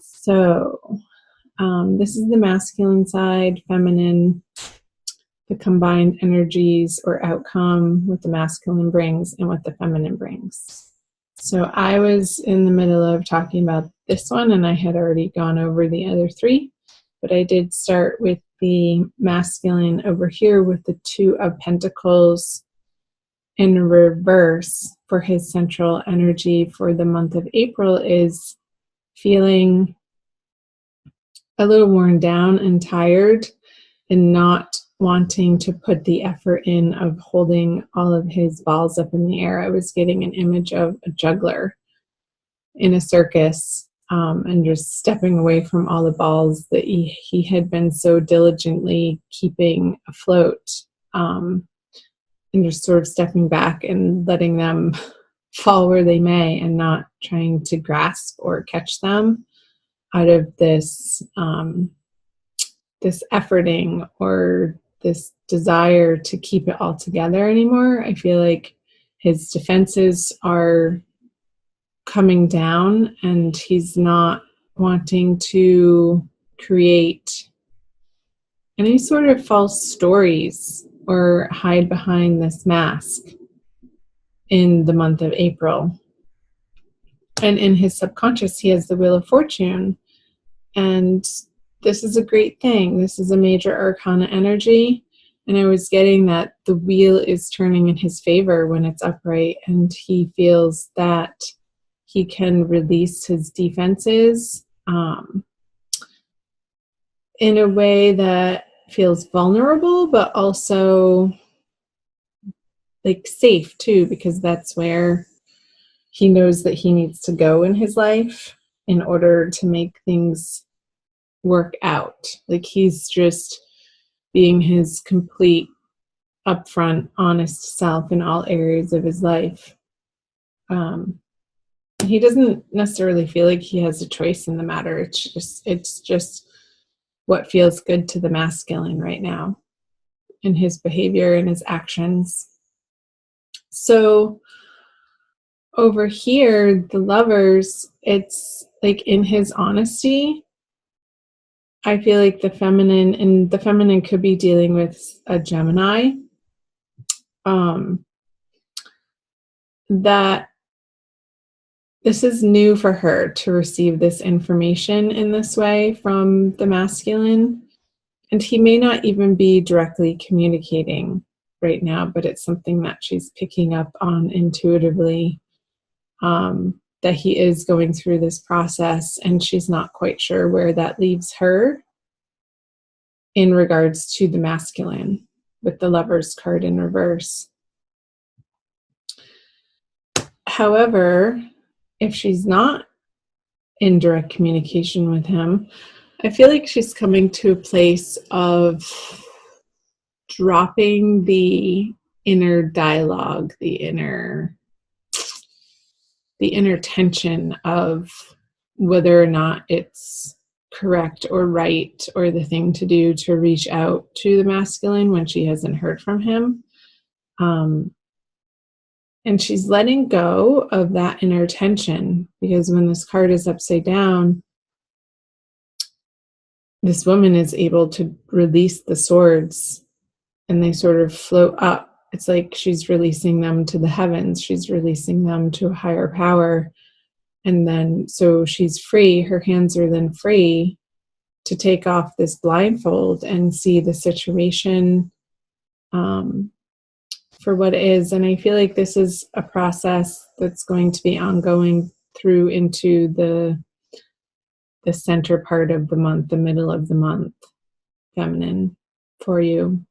So, this is the masculine side, feminine, the combined energies or outcome, what the masculine brings and what the feminine brings. So I was in the middle of talking about this one, and I had already gone over the other three, but I did start with the masculine over here with the Two of Pentacles in reverse. For his central energy for the month of April is feeling a little worn down and tired and not wanting to put the effort in of holding all of his balls up in the air. I was getting an image of a juggler in a circus, and just stepping away from all the balls that he had been so diligently keeping afloat, and just sort of stepping back and letting them fall where they may and not trying to grasp or catch them out of this efforting or this desire to keep it all together anymore. I feel like his defenses are coming down and he's not wanting to create any sort of false stories or hide behind this mask in the month of April. And in his subconscious, he has the Wheel of Fortune. And this is a great thing. This is a major arcana energy. And I was getting that the wheel is turning in his favor when it's upright, and he feels that he can release his defenses in a way that feels vulnerable, but also like safe too, because that's where he knows that he needs to go in his life in order to make things work out. Like he's just being his complete, upfront, honest self in all areas of his life. He doesn't necessarily feel like he has a choice in the matter. It's just what feels good to the masculine right now in his behavior and his actions. So over here, the Lovers, it's like in his honesty, I feel like the feminine could be dealing with a Gemini, that this is new for her to receive this information in this way from the masculine. And he may not even be directly communicating right now, but it's something that she's picking up on intuitively, that he is going through this process, and she's not quite sure where that leaves her in regards to the masculine with the Lovers card in reverse. However, if she's not in direct communication with him, I feel like she's coming to a place of dropping the inner dialogue, the inner tension of whether or not it's correct or right or the thing to do to reach out to the masculine when she hasn't heard from him. And she's letting go of that inner tension, because when this card is upside down, this woman is able to release the swords and they sort of float up. It's like she's releasing them to the heavens. She's releasing them to a higher power. And then, so she's free. Her hands are then free to take off this blindfold and see the situation for what it is. And I feel like this is a process that's going to be ongoing through into the center part of the month, the middle of the month, feminine, for you.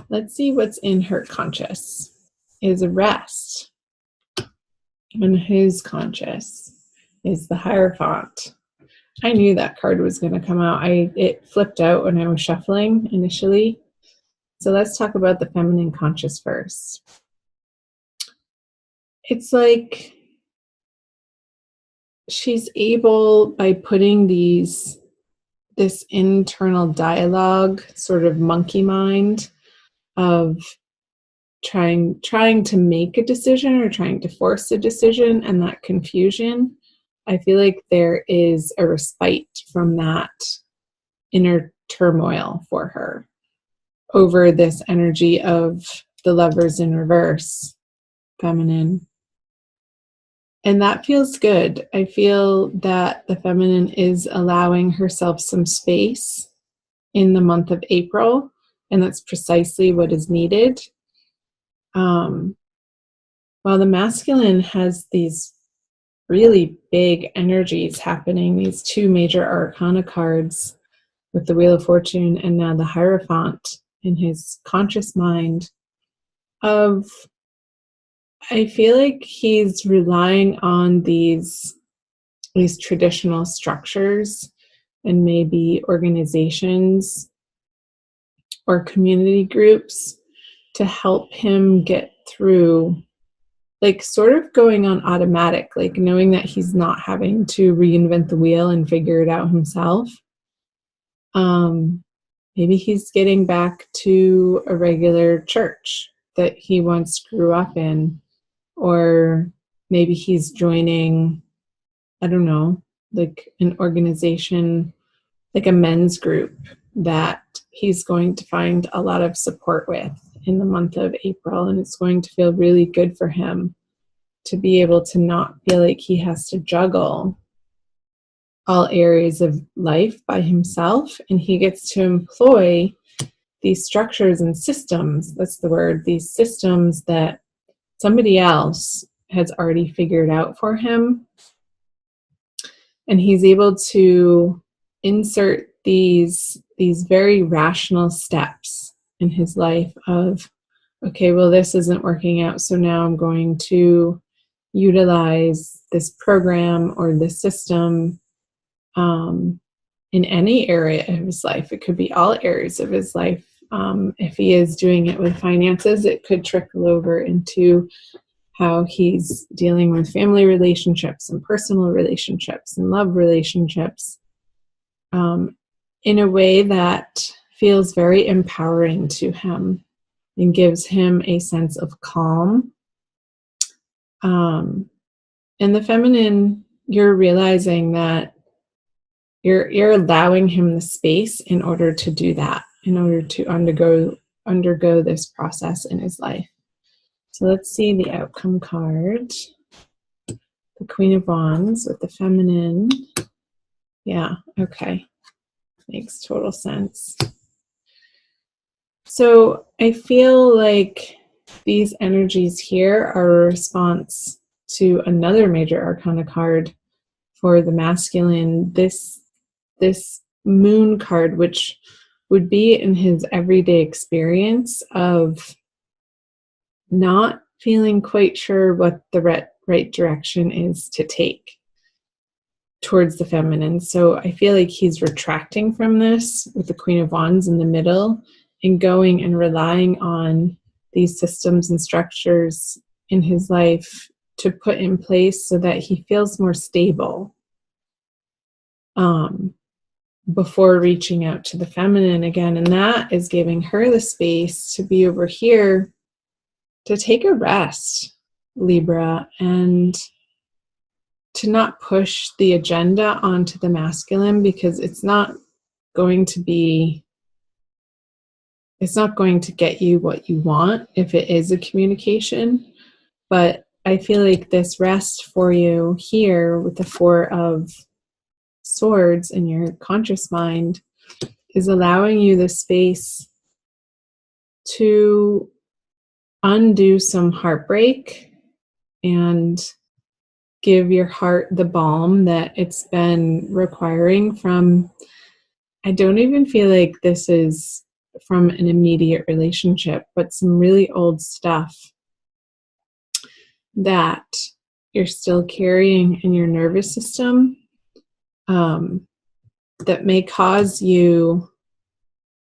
Let's see what's in her conscious. Is rest. And who's conscious is the Hierophant. I knew that card was going to come out. It flipped out when I was shuffling initially. So let's talk about the feminine conscious first. It's like she's able, by putting this internal dialogue, sort of monkey mind of trying to make a decision or trying to force a decision, and that confusion I feel like there is a respite from that inner turmoil for her over this energy of the Lovers in reverse, feminine. And that feels good. I feel that the feminine is allowing herself some space in the month of April, and that's precisely what is needed. While the masculine has these really big energies happening, these two major arcana cards with the Wheel of Fortune and now the Hierophant in his conscious mind of, I feel like he's relying on these traditional structures and maybe organizations or community groups to help him get through, like sort of going on automatic, like knowing that he's not having to reinvent the wheel and figure it out himself. Maybe he's getting back to a regular church that he once grew up in, or maybe he's joining, I don't know, like an organization, like a men's group that he's going to find a lot of support with in the month of April. And it's going to feel really good for him to be able to not feel like he has to juggle all areas of life by himself. And he gets to employ these structures and systems, that's the word, these systems that somebody else has already figured out for him. And he's able to insert these very rational steps in his life of, okay, well, this isn't working out, so now I'm going to utilize this program or this system in any area of his life. It could be all areas of his life. If he is doing it with finances, it could trickle over into how he's dealing with family relationships and personal relationships and love relationships in a way that feels very empowering to him and gives him a sense of calm. And the feminine, you're realizing that you're allowing him the space in order to do that, in order to undergo this process in his life. So let's see the outcome card. The Queen of Wands with the feminine. Yeah, okay. Makes total sense. So I feel like these energies here are a response to another major arcana card for the masculine, this moon card, which would be in his everyday experience of not feeling quite sure what the right direction is to take towards the feminine. So I feel like he's retracting from this with the Queen of Wands in the middle and going and relying on these systems and structures in his life to put in place so that he feels more stable before reaching out to the feminine again. And that is giving her the space to be over here to take a rest, Libra, and to not push the agenda onto the masculine, because it's not going to get you what you want if it is a communication. But I feel like this rest for you here with the Four of Swords in your conscious mind is allowing you the space to undo some heartbreak and give your heart the balm that it's been requiring from, I don't even feel like this is from an immediate relationship, but some really old stuff that you're still carrying in your nervous system that may cause you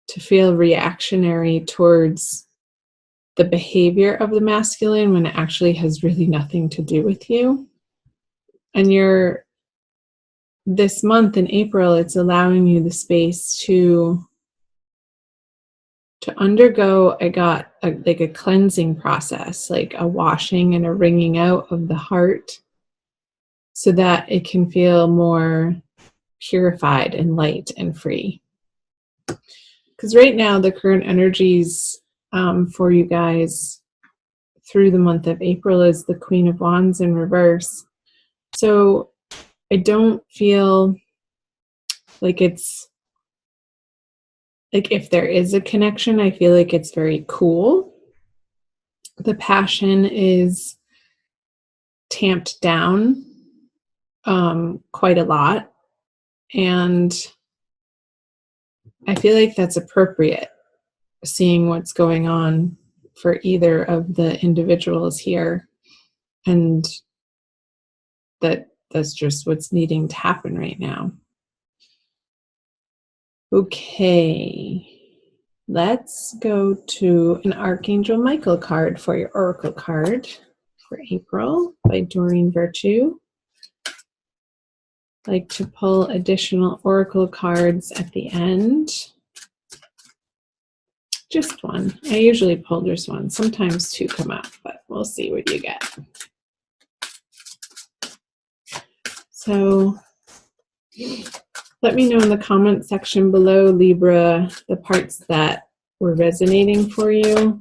to feel reactionary towards the behavior of the masculine when it actually has really nothing to do with you. And this month in April, it's allowing you the space to undergo a cleansing process, like a washing and a wringing out of the heart so that it can feel more purified and light and free. Because right now, the current energies for you guys through the month of April is the Queen of Wands in reverse. So I don't feel like it's, like if there is a connection, I feel like it's very cool. The passion is tamped down quite a lot. And I feel like that's appropriate, seeing what's going on for either of the individuals here. And that's just what's needing to happen right now. Okay, let's go to an Archangel Michael card for your Oracle card for April by Doreen Virtue. I like to pull additional Oracle cards at the end. Just one. I usually pull just one. Sometimes two come up, but we'll see what you get. So let me know in the comment section below, Libra, the parts that were resonating for you.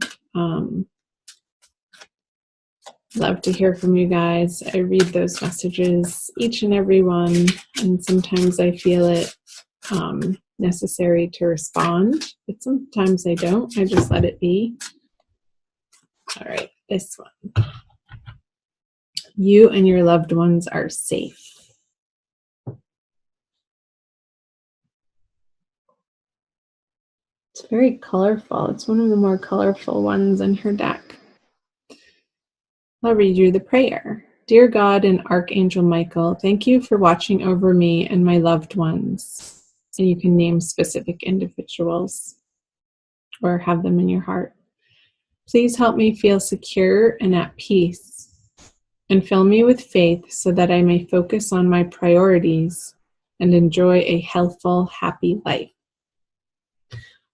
Love to hear from you guys. I read those messages, each and every one, and sometimes I feel it necessary to respond, but sometimes I don't. I just let it be. All right, this one. You and your loved ones are safe. It's very colorful. It's one of the more colorful ones in her deck. I'll read you the prayer. Dear God and Archangel Michael, thank you for watching over me and my loved ones. And you can name specific individuals or have them in your heart. Please help me feel secure and at peace, and fill me with faith so that I may focus on my priorities and enjoy a healthful, happy life.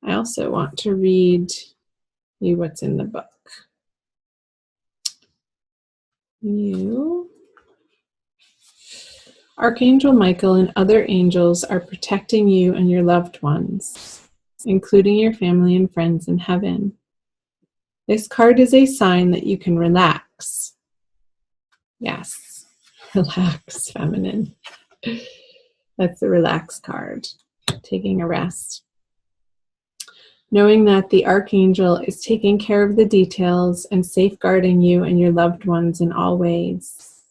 I also want to read you what's in the book. You, Archangel Michael and other angels are protecting you and your loved ones, including your family and friends in heaven. This card is a sign that you can relax. Yes, relax, feminine. That's the relax card, taking a rest. Knowing that the Archangel is taking care of the details and safeguarding you and your loved ones in all ways.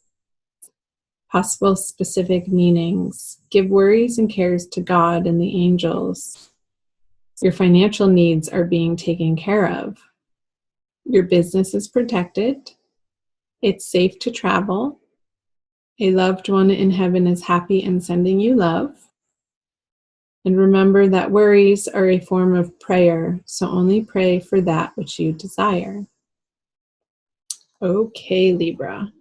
Possible specific meanings. Give worries and cares to God and the angels. Your financial needs are being taken care of. Your business is protected. It's safe to travel. A loved one in heaven is happy and sending you love. And remember that worries are a form of prayer, so only pray for that which you desire. Okay, Libra.